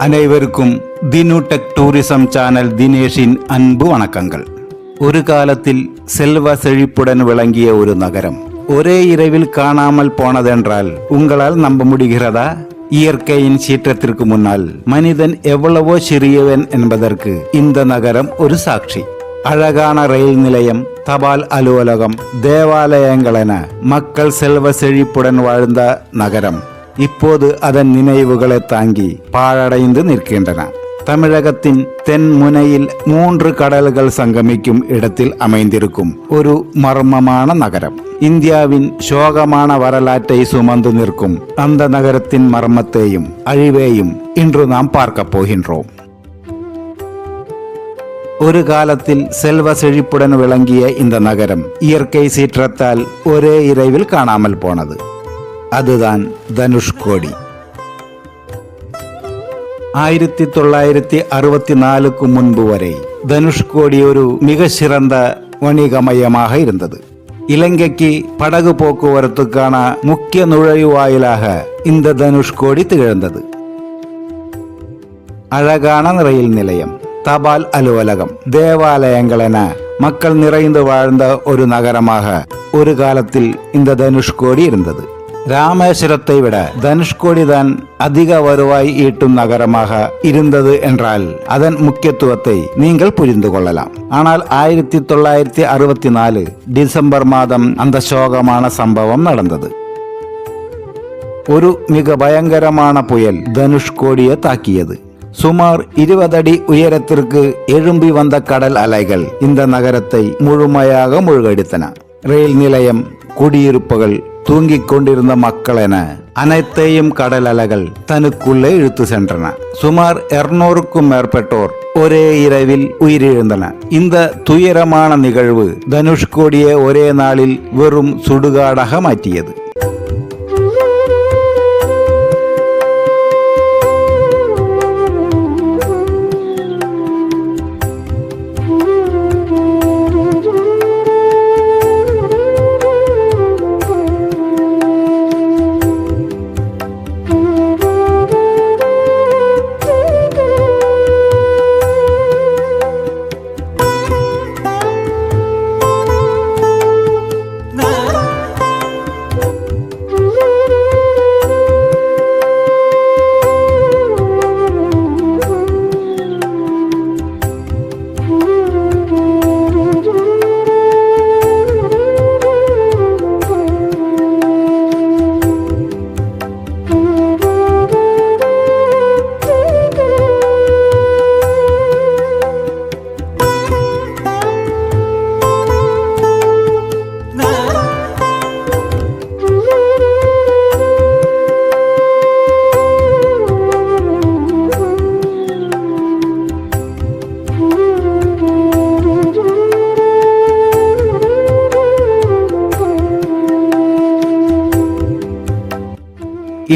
அனைவருக்கும் தினு tech tourism channel தினேஷின் அன்பு வணக்கங்கள். ஒரு காலத்தில் செல்வ செழிப்புடன் விளங்கிய ஒரு நகரம் ஒரே இரவில் காணாமல் போனதென்றால் உங்களால் நம்ப முடிகிறதா? இயற்கையின் சீற்றத்திற்கு முன்னால் மனிதன் எவ்வளவோ சிறியவன் என்பதற்கு இந்த நகரம் ஒரு சாட்சி. அழகான ரயில் நிலையம், தபால் அலுவலகம், தேவாலயங்கள் என மக்கள் செல்வ செழிப்புடன் வாழ்ந்த நகரம் இப்போது அதன் நினைவுகளை தாங்கி பாழடைந்து நிற்கின்றன. தமிழகத்தின் தென் முனையில் 3 கடல்கள் சங்கமிக்கும் இடத்தில் அமைந்திருக்கும் ஒரு மர்மமான நகரம். இந்தியாவின் சோகமான வரலாற்றை சுமந்து நிற்கும் அந்த நகரத்தின் மர்மத்தையும் அழிவையும் இன்று நாம் பார்க்க போகின்றோம். ஒரு காலத்தில் செல்வ செழிப்புடன் விளங்கிய இந்த நகரம் இயற்கை சீற்றத்தால் ஒரே இரவில் காணாமல் போனது. அதுதான் தனுஷ்கோடி. 1964க்கு முன்பு வரை தனுஷ்கோடி ஒரு மிக சிறந்த வணிக மையமாக இருந்தது. இலங்கைக்கு படகு போக்குவரத்துக்கான முக்கிய நுழைவாயிலாக இந்த தனுஷ்கோடி திகழ்ந்தது. அழகான ரயில் நிலையம், தபால் அலுவலகம், தேவாலயங்கள் என மக்கள் நிறைந்து வாழ்ந்த ஒரு நகரமாக ஒரு காலத்தில் இந்த தனுஷ்கோடி இருந்தது. ராமேஸ்வரத்தை விட தனுஷ்கோடி தான் அதிக வருவாய் ஈட்டும் நகரமாக இருந்தது என்றால் அதன் முக்கியத்துவத்தை நீங்கள் புரிந்து கொள்ளலாம். ஆனால் 1964 டிசம்பர் மாதம் அந்த சோகமான சம்பவம் நடந்தது. ஒரு மிக பயங்கரமான புயல் தனுஷ்கோடியை தாக்கியது. சுமார் 20 அடி உயரத்திற்கு எழும்பி வந்த கடல் அலைகள் இந்த நகரத்தை முழுமையாக மூழ்கடித்தன. ரயில் நிலையம், குடியிருப்புகள், தூங்கிக் கொண்டிருந்த மக்கள் என அனைத்தையும் கடல் அலைகள் தனக்குள்ளே இழுத்து சென்றன. சுமார் 200க்கும் மேற்பட்டோர் ஒரே இரவில் உயிரிழந்தனர். இந்த துயரமான நிகழ்வு தனுஷ்கோடியை ஒரே நாளில் வெறும் சுடுகாடாக மாற்றியது.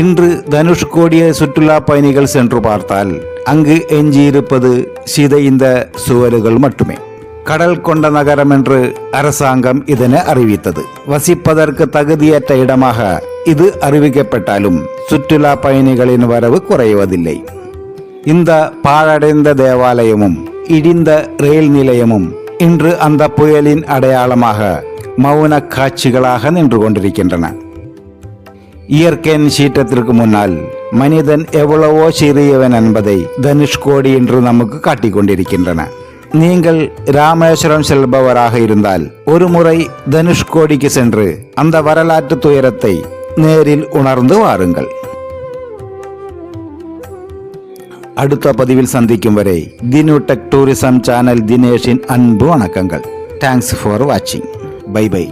இன்று தனுஷ்கோடியை சுற்றுலா பயணிகள் சென்று பார்த்தால் அங்கு எஞ்சியிருப்பது சிதைந்த சுவர்கள் மட்டுமே. கடல் கொண்ட நகரம் என்று அரசாங்கம் இதனை அறிவித்தது. வசிப்பதற்கு தகுதியற்ற இடமாக இது அறிவிக்கப்பட்டாலும் சுற்றுலா பயணிகளின் வரவு குறைவதில்லை. இந்த பாழடைந்த தேவாலயமும் இடிந்த ரயில் நிலையமும் இன்று அந்த புயலின் அடையாளமாக மௌன காட்சிகளாக நின்று கொண்டிருக்கின்றன. இயற்கையின் சீற்றத்திற்கு முன்னால் மனிதன் எவ்வளவோ சிறியவன் என்பதை தனுஷ்கோடி என்று நமக்கு காட்டிக் கொண்டிருக்கின்றன. நீங்கள் ராமேஸ்வரம் செல்பவராக இருந்தால் ஒரு முறை தனுஷ்கோடிக்கு சென்று அந்த வரலாற்று துயரத்தை நேரில் உணர்ந்து வாருங்கள். அடுத்த பதிவில் சந்திக்கும் வரை தினு டெக் டூரிசம் சேனல் தினேஷின் அன்பு வணக்கங்கள். தேங்க்ஸ் ஃபார் வாட்சிங். Bye by.